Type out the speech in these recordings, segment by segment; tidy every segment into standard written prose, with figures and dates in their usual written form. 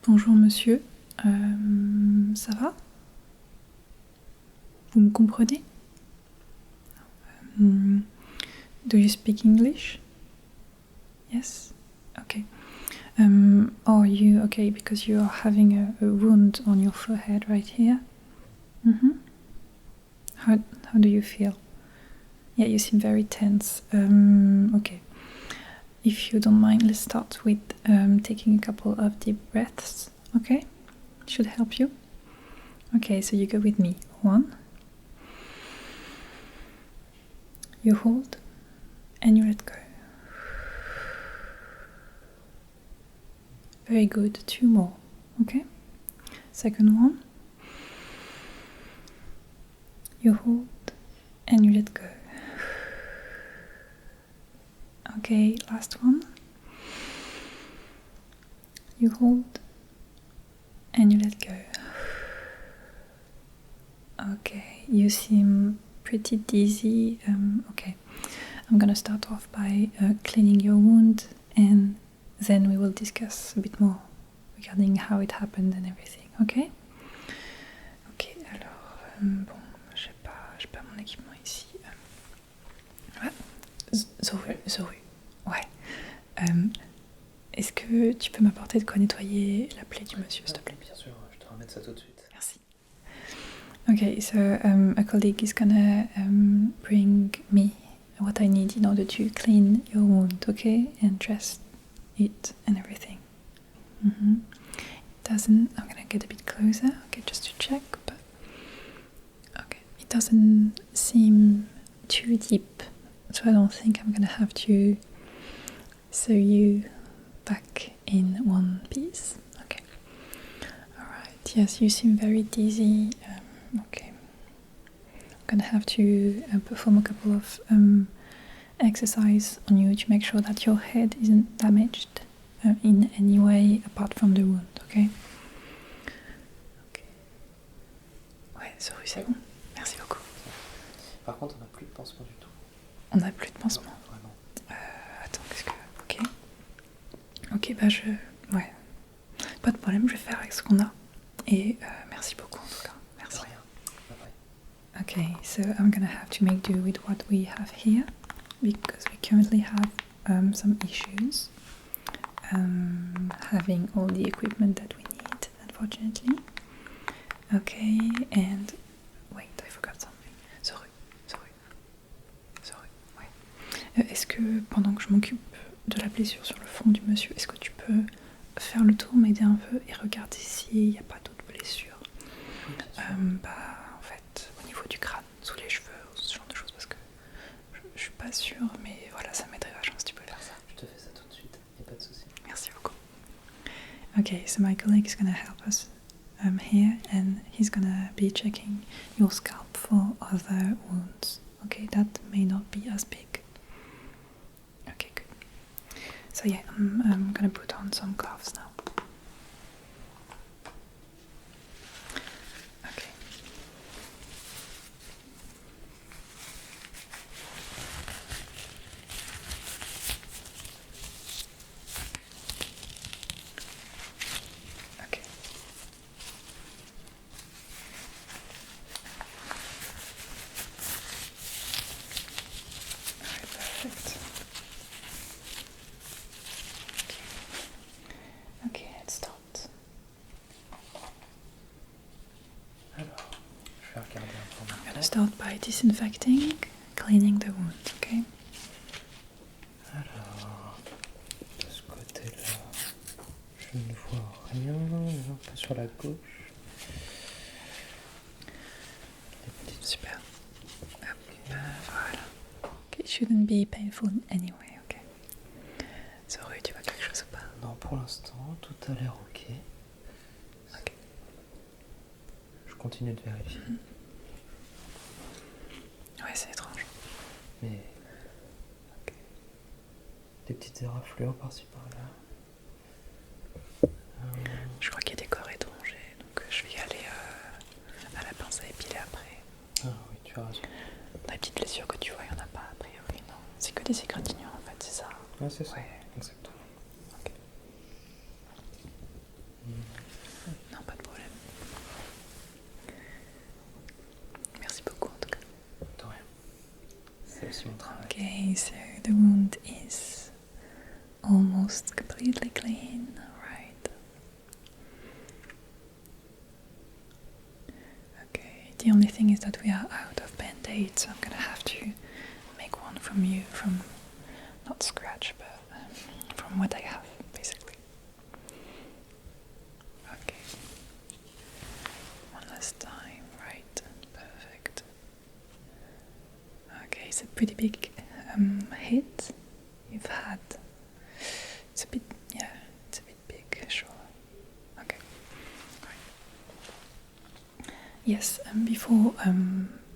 Bonjour monsieur, ça va? Vous me comprenez? Do you speak English? Yes? Okay. Are you okay because you are having a wound on your forehead right here? How do you feel? Yeah, you seem very tense. Okay. If you don't mind, let's start with taking a couple of deep breaths, okay? Should help you. Okay, so you go with me. 1. You hold and you let go. Very good. 2 more, okay? Second one. You hold and you let go. Okay, last one. You hold and you let go. Okay, you seem pretty dizzy. Okay, I'm gonna start off by cleaning your wound, and then we will discuss a bit more regarding how it happened and everything, okay? Ok, alors, bon, j'ai pas mon équipement ici. Ouais. Zoé, ouais. Est-ce que tu peux m'apporter de quoi nettoyer la plaie du monsieur, s'il te plaît? Bien sûr, je te remets ça tout de suite. Merci. Okay, so a colleague is gonna bring me what I need in order to clean your wound, okay? And dress it and everything. It doesn't, I'm gonna get a bit closer, okay, just to check, but okay, it doesn't seem too deep, so I don't think I'm gonna have to sew you back in one piece. Okay. Alright, yes, you seem very dizzy. Okay. I'm gonna have to perform a couple of exercise on you to make sure that your head isn't damaged in any way apart from the wound, okay? Ok. Ouais, sorry, c'est bon. Merci beaucoup. Par contre, on n'a plus de pansement du tout. On n'a plus de pansement. Non, vraiment. Attends, qu'est-ce que... Ok. Ok, bah je... Ouais. Pas de problème, je vais faire avec ce qu'on a. Et merci beaucoup en tout cas. Merci. De rien. Bye bye. Okay, so I'm gonna have to make do with what we have here because we currently have some issues having all the equipment that we need, unfortunately. Okay, and wait, I forgot something. Sorry. Ouais. Est-ce que pendant que je m'occupe de la blessure sur le front du monsieur, est-ce que tu peux faire le tour, m'aider un peu et regarder s'il n'y a pas d'autres blessures? Bah, en fait, au niveau du crâne, sous les cheveux, ce genre de choses, parce que je suis pas sûre, mais voilà, ça m'aiderait vachement si tu peux faire ça. Je te fais ça tout de suite, y a pas de souci. Merci beaucoup. Okay, so my colleague is gonna help us here, and he's gonna be checking your scalp for other wounds. Okay, that may not be as big. Okay, good. So yeah, I'm gonna put on some gloves now. Okay. Okay. Alright, perfect. Okay, let's start. Alors, je vais regarder un peu en I'm même gonna temps. start by disinfecting, cleaning the wound, okay? Alors, de ce côté-là, je ne vois rien, non, pas sur la gauche. Super. Hop, voilà. Okay, it shouldn't be painful anyway, okay? Zoé, tu vois quelque chose ou pas? Non, pour l'instant, tout a l'air ok. Ok. Je continue de vérifier. Ouais, c'est étrange. Mais des petites éraflures par-ci par-là. Je crois qu'il y a des corps étrangers, donc je vais y aller à la pince à épiler après. Ah oui, tu as raison. Dans les petites blessures que tu vois, il n'y en a pas a priori, non. C'est que des égratignures en fait, c'est ça? Ouais, c'est ça, Ouais. exactement. Ok. aussi mon travail. Okay, so the wound is almost completely clean, right? Okay, the only thing is that we are out of band-aids, so I'm gonna have to make one from you, from not scratch, but from what I have, basically. Okay. One last time, right? Perfect. Okay, it's a pretty big hit you've had. It's a bit, yeah, it's a bit big, sure. Okay. Right. Yes, before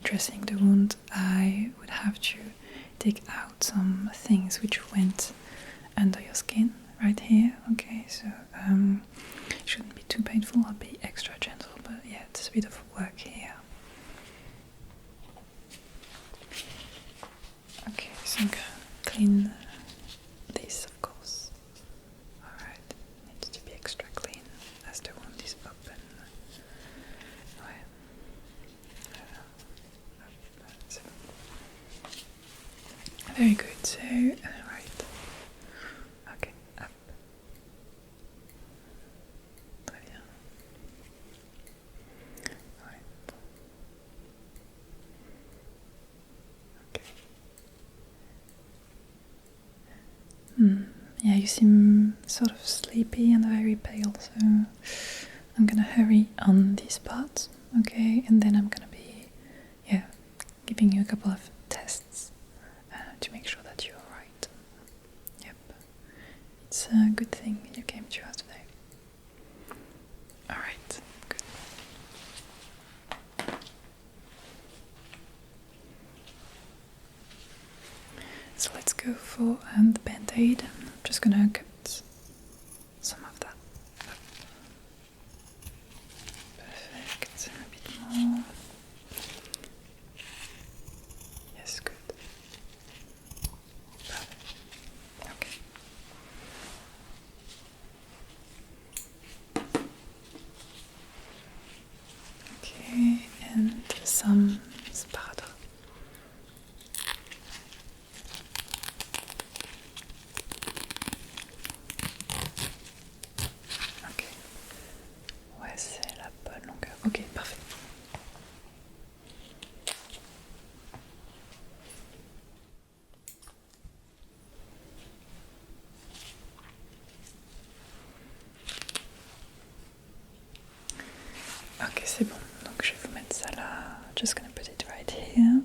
dressing the wound, I would have to take out some things which went under your skin right here. Okay, so shouldn't be too painful. I'll be extra gentle, but yeah, it's a bit of work here. Okay, so I'm gonna clean this, of course. Alright, needs to be extra clean as the wound is open. Very good, so, right. Okay, up. Très bien. Ouais. Okay. Yeah, you seem sort of sleepy and very pale, so I'm gonna hurry on these parts, okay? And then I'm gonna be, yeah, giving you a couple of tests to make sure that you're alright. Yep. It's a good thing you came to us today. Alright, good. So let's go for the band-aid. I'm just gonna cut some of that. Perfect. A bit more. Yes, good. Perfect. Okay. Okay, and some spada. Ok. Ouais, c'est la bonne longueur. Ok, parfait. Ok, c'est bon. Donc je vais vous mettre ça là. Just gonna put it right here.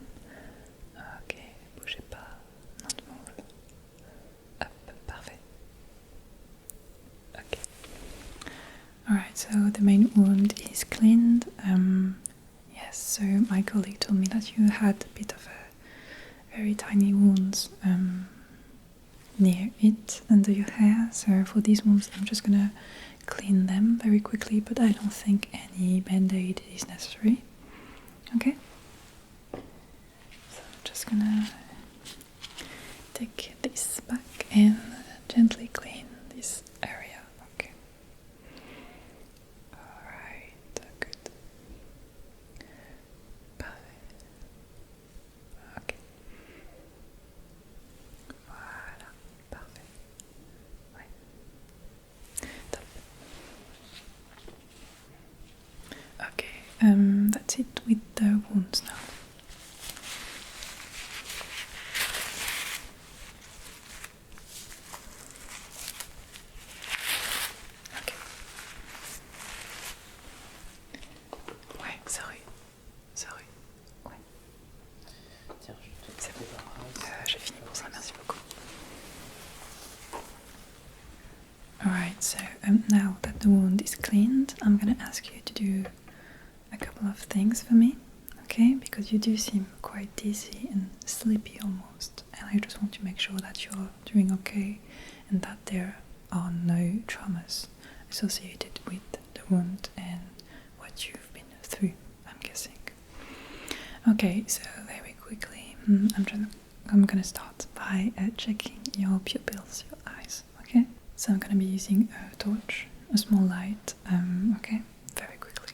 Ok, bougez pas. Not move. Hop, parfait. Ok. Alright, so the main wound is cleaned. Yes, so my colleague told me that you had a bit of a very tiny wounds near it, under your hair. So for these wounds, I'm just gonna clean them very quickly, but I don't think any band-aid is necessary. Okay? So I'm just gonna take this back and gently clean this area. Okay. Alright, good. Parfait. Ok. Voilà, parfait. Ouais. Top. Okay, that's it with the wounds now. Ok. Ouais, sorry. Sorry. Ouais. Tiens, je te C'est bon. débarrasse. J'ai fini pour ça, merci beaucoup. Alright, so now that the wound is cleaned, I'm gonna ask you to do a couple of things for me, okay? Because you do seem quite dizzy and sleepy almost, and I just want to make sure that you're doing okay and that there are no traumas associated with the wound and what you've been through, I'm guessing. Okay, so very quickly, I'm gonna start by checking your pupils, your eyes, okay? So I'm gonna be using a torch, a small light, okay? Very quickly.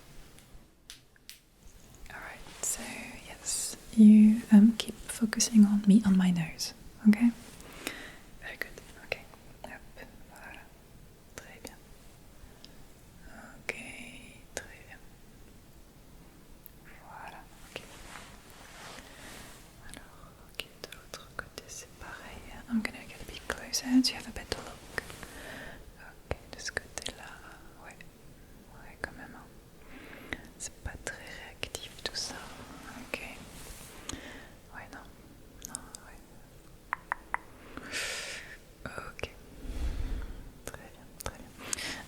Alright, so yes, you keep focusing on me, on my nose. Okay? Very good. Okay. Hop, voilà. Très bien. Ok, très bien. Voilà. Ok. Alors, ok, de l'autre côté c'est pareil. I'm gonna get a bit closer to have a better look. Ok, de ce côté-là, ouais. Ouais, quand même. Hein. C'est pas très réactif tout ça. Ok. Ouais, non. Non, ouais. Ok. Très bien, très bien.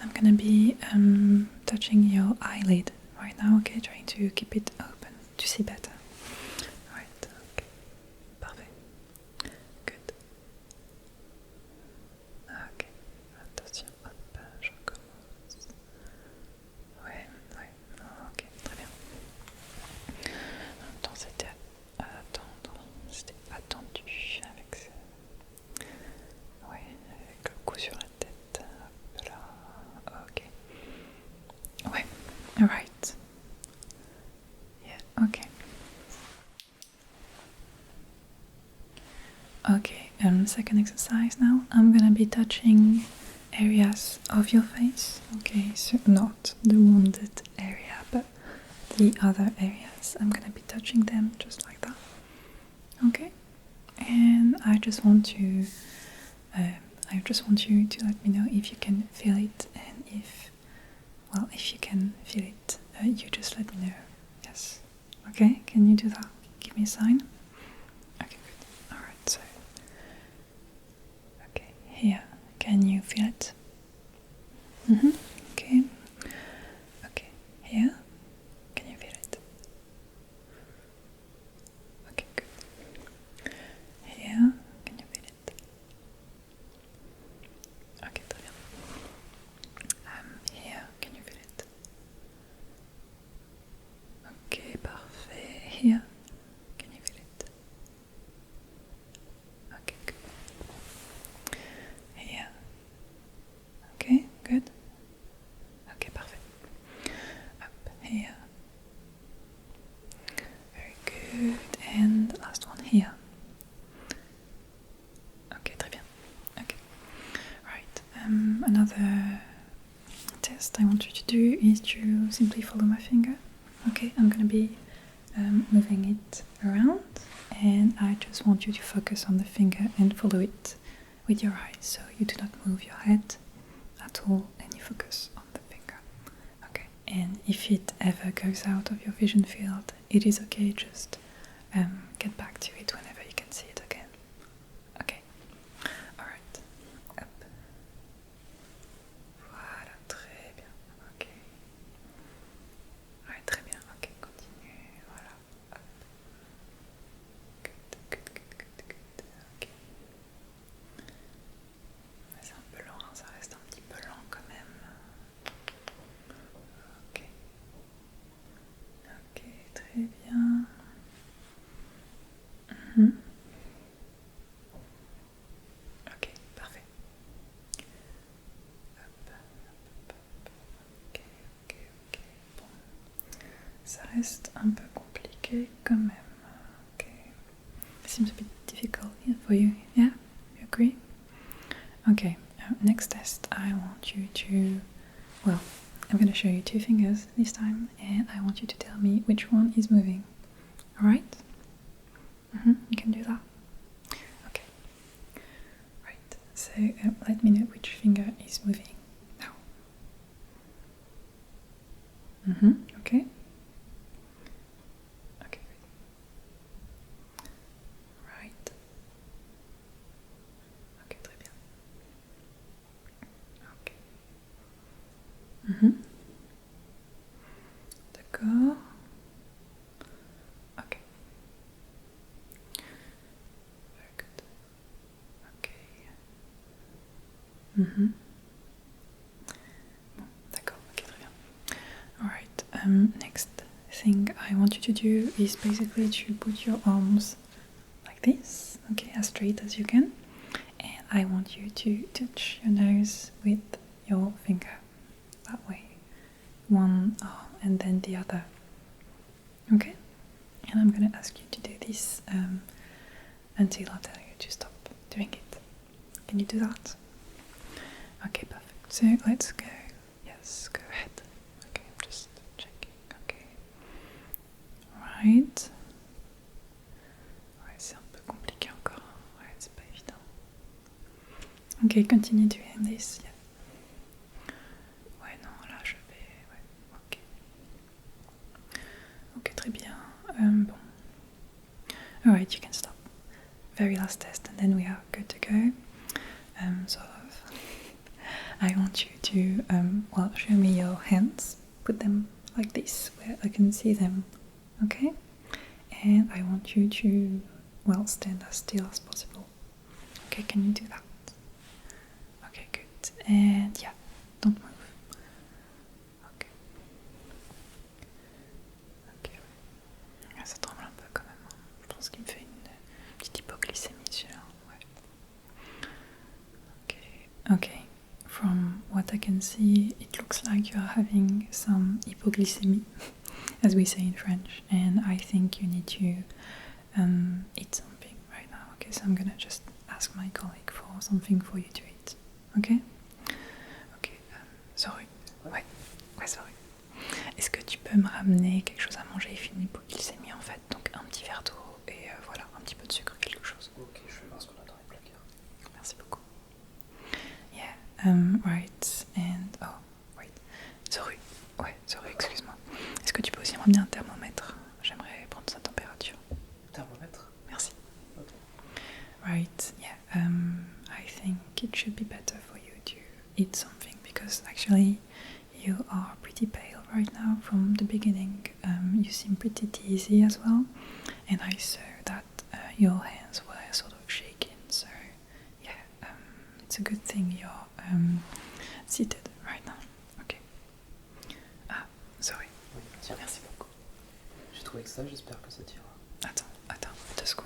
I'm gonna be touching your eyelid right now, okay? Trying to keep it open to see better. Right, okay. Parfait. Good. Ok. Attention, hop, je recommence. Ouais, ouais. Ok, très bien. En même temps, c'était à attendre. C'était attendu avec ce... Ouais, avec le coup sur la tête. Hop là. Ok. Ouais, alright. Yeah, okay. Okay, second exercise now. I'm gonna be touching areas of your face. Okay, so not the wounded area, but the other areas. I'm gonna be touching them just like that. Okay, and I just want you to let me know if you can feel it, and if you can feel it, you just let me know. Yes. Okay, can you do that? Give me a sign. Okay, good. Alright, so okay, here. Can you feel it? Okay. Okay, here. Can you feel it? Okay, good. Here. Can you feel it? Okay, très bien. Here. Can you feel it? Okay, parfait. Here. Can you feel it? Okay, good. Here. Okay, good. Okay, parfait. Up here. Very good. And last one here. Okay, très bien. Okay. Right. Another test I want you to do is to simply follow my finger. Okay, I'm gonna be moving it around, and I just want you to focus on the finger and follow it with your eyes, so you do not move your head at all, and you focus on the finger. Okay, and if it ever goes out of your vision field, it is okay, just get back to it whenever you can see it again. Okay, alright, up. Voilà, très bien, ok. Ouais, très bien, ok, continue, voilà, hop. Good, good, good, good, good, ok. C'est un peu lent, ça reste un petit peu lent quand même. Ok. Ok, très bien. Ok, parfait. Hop, hop, hop. Ok, ok, ok. Bon. Ça reste un peu compliqué quand même. Ok. It seems a bit difficult for you. Yeah? You agree? Okay, next test I want you to... Well, I'm going to show you two fingers this time, and I want you to tell me which one is moving. Alright? You can do that? Okay. Right, so let me know which finger is moving now. Okay. Okay, good. Right. Okay, très bien. Okay. D'accord. Okay. Very good. Okay. Bon, d'accord, ok, très bien. Alright, next thing I want you to do is basically to put your arms like this, okay, as straight as you can, and I want you to touch your nose with your finger, that way, one arm and then the other, okay, and I'm gonna ask you to do this until I tell you to stop doing it. Can you do that? Okay, perfect. So let's go. Yes, go ahead. Okay, I'm just checking. Okay. Right. Ouais, c'est un peu compliqué encore. Ouais, c'est pas évident. Ok, continue doing this. Yeah. Ouais, non, là je vais. Ouais, ok. Ok, très bien. Bon. Alright, you can stop. Very last test, and then we are good to go. Sort of. I want you to, well, show me your hands. Put them like this, where I can see them. Okay? And I want you to, well, stand as still as possible. Okay, can you do that? Okay, good. And yeah, don't move. Okay. Ok. Ça tremble un peu quand même. Je pense qu'il me fait une petite hypoglycémie celui-là. Ouais. Okay. Okay. From what I can see, it looks like you are having some hypoglycemie, as we say in French, and I think you need to eat something right now. Okay, so I'm gonna just ask my colleague for something for you to eat. Okay? Okay, sorry. Ouais, sorry. Est-ce que tu peux me ramener quelque chose à manger? Il fait une hypoglycémie en fait, donc un petit verre d'eau et voilà, un petit peu de sucre, quelque chose. Ok, je vais voir ce qu'on a dans les placards. Merci beaucoup. Yeah, right, and oh, wait, sorry, ouais, sorry, excuse-moi. Est-ce que tu peux aussi me ramener un thermomètre? J'aimerais prendre sa température. Thermomètre? Merci. Ok. Right, yeah, I think it should be better for you to eat something because actually you are pretty pale right now from the beginning. You seem pretty dizzy as well, and I saw that your hands were sort of shaking, so yeah, it's a good thing you're seated right now. Okay. Ah, sorry. Oui, tiens. Merci beaucoup. J'ai trouvé que ça, j'espère que ça t'ira. Attends, 2 secondes.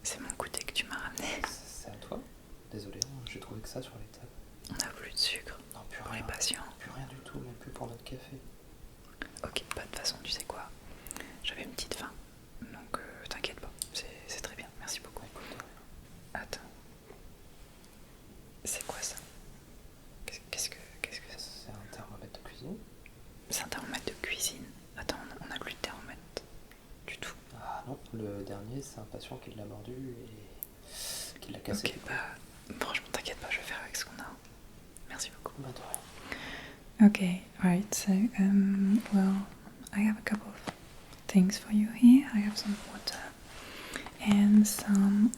C'est mon goûter que tu m'as ramené. C'est à toi? Désolé, j'ai trouvé que ça sur les tables. On n'a plus de sucre. Non, plus pour rien. les patients. Plus rien du tout, même plus pour notre café. Ok, bah de toute façon, tu sais quoi? J'avais une petite faim, donc t'inquiète pas, c'est très bien, merci beaucoup. Écoute, Attends. C'est quoi ça? Qu'est-ce que c'est? c'est un thermomètre de cuisine. C'est un thermomètre de cuisine. Attends, on a plus de thermomètre du tout. Ah non, le dernier, c'est un patient qui l'a mordu et qui l'a cassé. Ok, bah franchement, t'inquiète pas, je vais faire avec ce qu'on a. Merci beaucoup. Bah de rien. Okay, right, so, well, I have a couple of things for you here. I have some water and some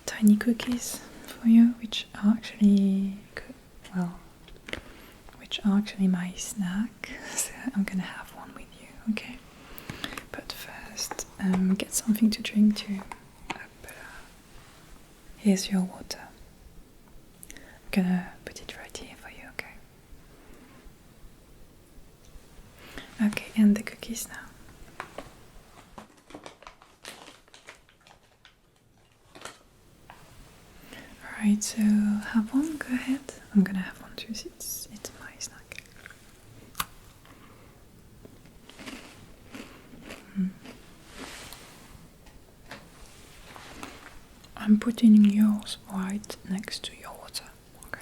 tiny cookies for you, which are actually, which are actually my snack, so I'm gonna have one with you, okay? But first, get something to drink too. Here's your water. I'm gonna put it right here for you, okay? Okay, and the cookies now. Alright, so have one, go ahead. I'm gonna have one too, it's my snack. I'm putting yours right next to your water, okay?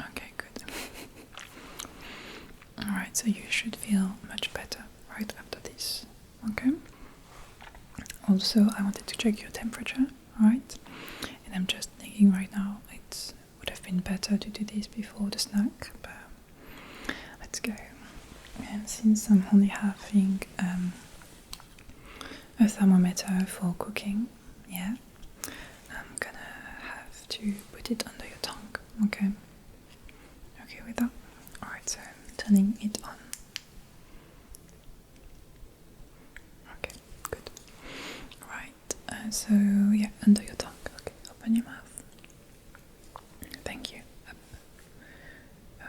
Okay, good. Alright, so you should feel much better right after this, okay? Also, I wanted to check your temperature, alright? And I'm just thinking right now it would have been better to do this before the snack, but let's go. And since I'm only having a thermometer for cooking, yeah, I'm gonna have to put it under your tongue, okay? Okay with that? Alright, so I'm turning it on. Okay, good. Right, so yeah, under your tongue. Okay, open your mouth. Thank you. Up.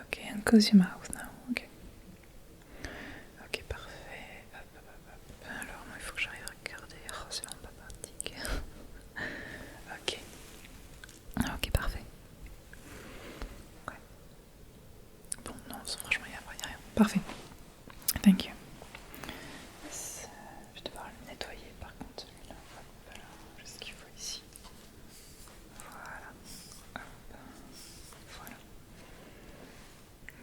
Okay, and close your mouth now. Okay. Ok, parfait. Hop. Alors, moi, il faut que j'arrive à regarder. Oh, c'est long, papa. parfait. Thank you. Yes. Je vais devoir le nettoyer par contre celui-là. Voilà, juste ce qu'il faut ici. Voilà. Hop. Voilà.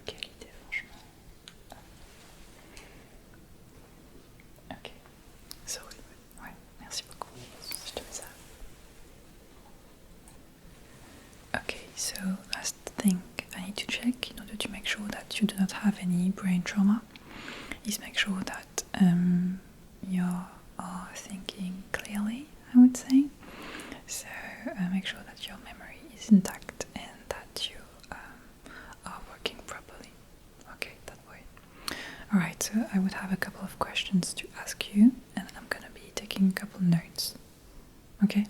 Quelle idée, franchement. Ok. Sorry. Ouais, merci beaucoup. Je te mets ça. Okay, so last thing I need to check in order to make sure that you do not have any brain trauma is make sure that you are thinking clearly, I would say. So make sure that your memory is intact and that you are working properly. Okay, that way. Alright, so I would have a couple of questions to ask you and I'm gonna be taking a couple notes. Okay?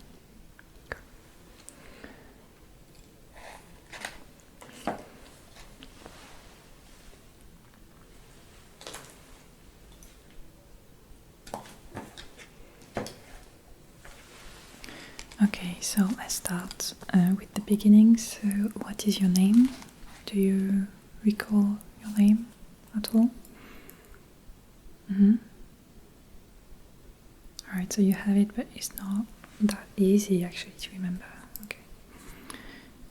Okay, so let's start with the beginning. So, what is your name? Do you recall your name at all? Alright, so you have it, but it's not that easy actually to remember. Okay.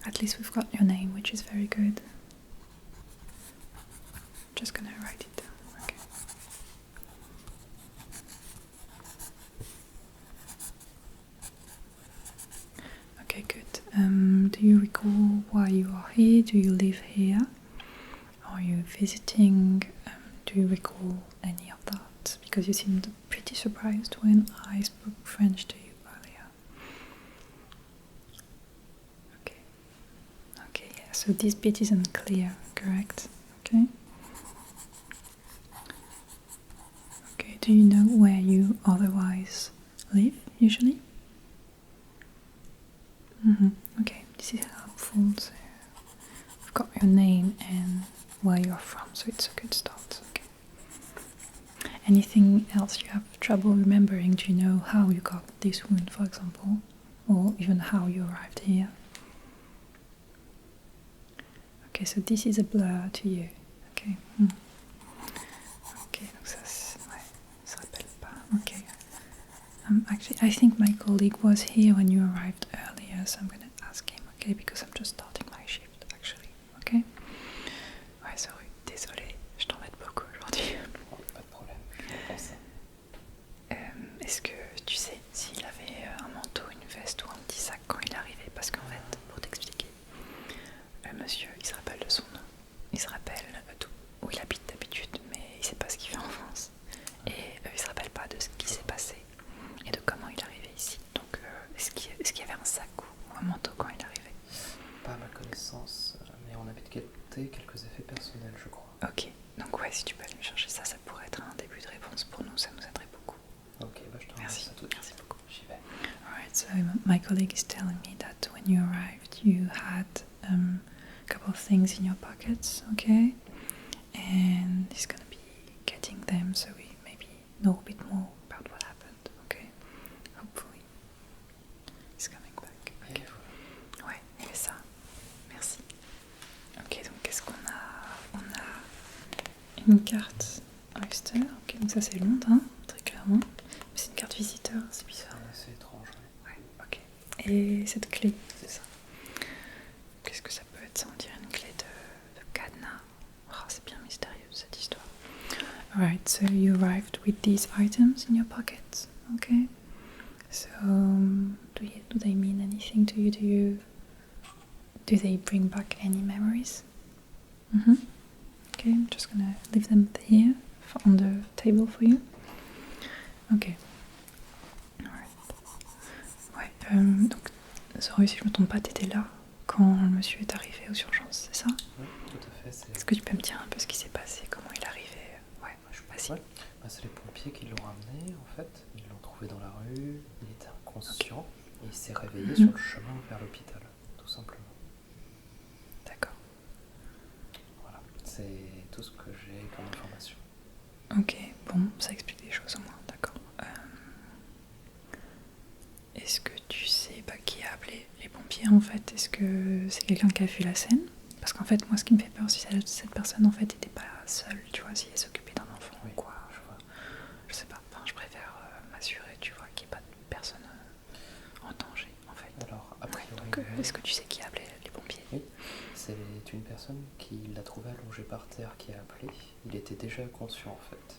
At least we've got your name, which is very good. Just gonna write it down. Okay. Okay, good. Do you recall why you are here? Do you live here? Are you visiting? Do you recall any of that? Because you seemed pretty surprised when I spoke French to you earlier. Okay. Okay, yeah, so this bit isn't clear, correct? Okay. Okay, do you know where you otherwise live, usually? Okay, this is helpful. So I've got your name and where you're from, so it's a good start. Okay. Anything else you have trouble remembering? Do you know how you got this wound, for example, or even how you arrived here? Okay, so this is a blur to you. Okay. Ok, donc ouais, ça se rappelle pas. Okay. Actually, I think my colleague was here when you arrived earlier, so I'm gonna ask him, okay, because I'm just starting my shift, actually, okay? Ouais, sorry, désolé, je t'embête beaucoup aujourd'hui. Pas de problème, je pense ça. Est-ce que tu sais s'il avait un manteau, une veste ou un petit sac quand il est arrivé? Parce qu'en fait, pour t'expliquer, le monsieur, il se rappelle de son nom, il se rappelle où il habite d'habitude, mais il sait pas ce qu'il fait en France. Et il se rappelle pas de ce qui s'est passé et de comment il est arrivé ici. Donc est-ce qu'il y avait un sac ou un manteau quand il est arrivé? Pas à ma connaissance, mais on avait quelques effets personnels, je crois. Ok, donc ouais, si tu peux aller me chercher ça, ça pourrait être un début de réponse pour nous, ça nous aiderait beaucoup. Ok, bah je te remercie. Merci beaucoup. J'y vais. Alright, so my colleague is telling me that when you arrived you had a couple of things in your pockets, okay? And he's gonna be getting them so we maybe know a bit more about what happened, okay? Hopefully. He's coming back. Okay. Ouais, il fait ça. Merci. Ok, donc qu'est-ce qu'on a? On a une carte Oyster. Ok, donc ça c'est Londres, hein, très clairement. C'est une carte visiteur, c'est bizarre. C'est étrange, ouais. Ouais, ok. Et cette clé, c'est ça. Qu'est-ce que ça peut être ça? On dirait une clé de cadenas. Oh, c'est bien mystérieux cette histoire. Alright, so you arrived with these items in your pockets, okay? So, do they mean anything to you? Do they bring back any memories? Okay, I'm just gonna leave them here on the table for you. Ok. Alright. Ouais, donc, Zoé, si je me trompe pas, t'étais là quand le monsieur est arrivé aux urgences, c'est ça? Oui, tout à fait. Est-ce que tu peux me dire un peu ce qui s'est passé, comment il est arrivé? Ouais, je suis pas si. Ouais. Bah, c'est les pompiers qui l'ont ramené, en fait. Ils l'ont trouvé dans la rue, il était inconscient, et il s'est réveillé sur le chemin vers l'hôpital, tout simplement. D'accord. Voilà, c'est tout ce que j'ai comme information. Ok, bon, ça explique des choses au moins, d'accord. Est-ce que tu sais qui a appelé les pompiers en fait? Est-ce que c'est quelqu'un qui a vu la scène? Parce qu'en fait, moi, ce qui me fait peur, si cette personne en fait n'était pas seule, tu vois, si elle s'occupait d'un enfant ou quoi. Je sais pas. Enfin, je préfère m'assurer, tu vois, qu'il n'y ait pas de personne en danger, en fait. Alors, a priori, Donc, est-ce que tu sais qui a appelé les pompiers? Oui, c'est une personne qui l'a trouvé allongé par terre qui a appelé. Il était déjà conscient en fait.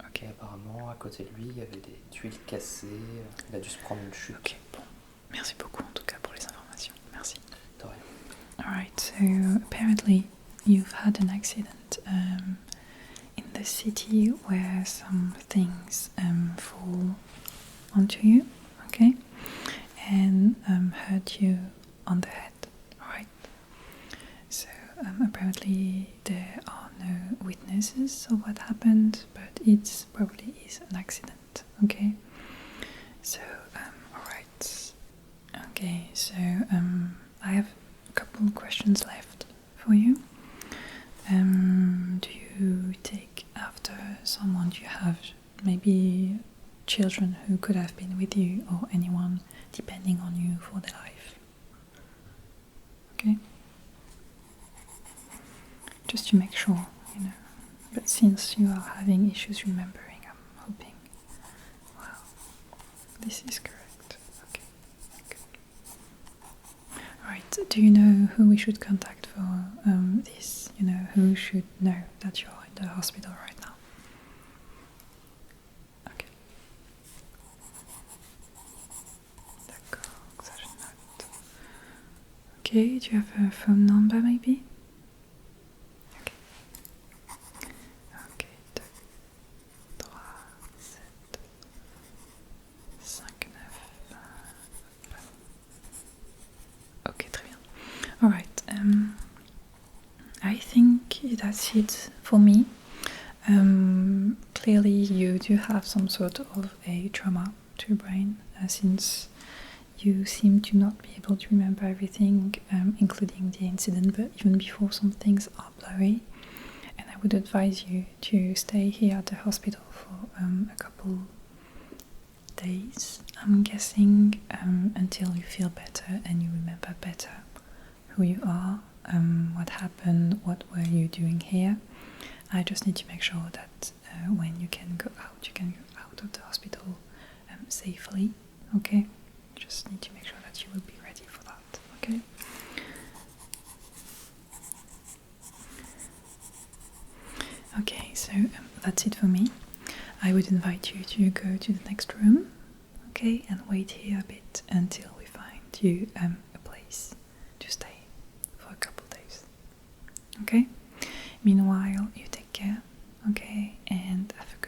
Ok. Et apparemment, à côté de lui, il y avait des tuiles cassées. Il a dû se prendre une chute. Ok, bon. Merci beaucoup en tout cas pour les informations. Merci. De rien. Alright, so apparently you've had an accident in the city where some things fall onto you, okay, and hurt you on the head, alright? So apparently there are no witnesses of what happened, but it probably is an accident, okay? So, alright. Okay, so I have a couple of questions left for you. Do you take after someone? Do you have maybe children who could have been with you or anyone depending on you for their life? Okay? Just to make sure, you know. But since you are having issues remembering, I'm hoping. Wow, this is correct. Okay, good. Alright, do you know who we should contact for this? You know, who should know that you're in the hospital right now? Okay. D'accord, ça je note. Okay, do you have a phone number maybe? Okay. Ok, 2, 3, 7, 5, 9. Ok, très bien. Alright, I think that's it for me. Clearly you do have some sort of a trauma to your brain since you seem to not be able to remember everything, including the incident, but even before some things are blurry. And I would advise you to stay here at the hospital for a couple days, I'm guessing, until you feel better and you remember better who you are, what happened, what were you doing here. I just need to make sure that when you can go out of the hospital safely, okay? Just need to make sure that you will be ready for that, okay? Okay, so that's it for me. I would invite you to go to the next room, okay, and wait here a bit until we find you a place to stay for a couple days, okay? Meanwhile, you take care, okay, and have a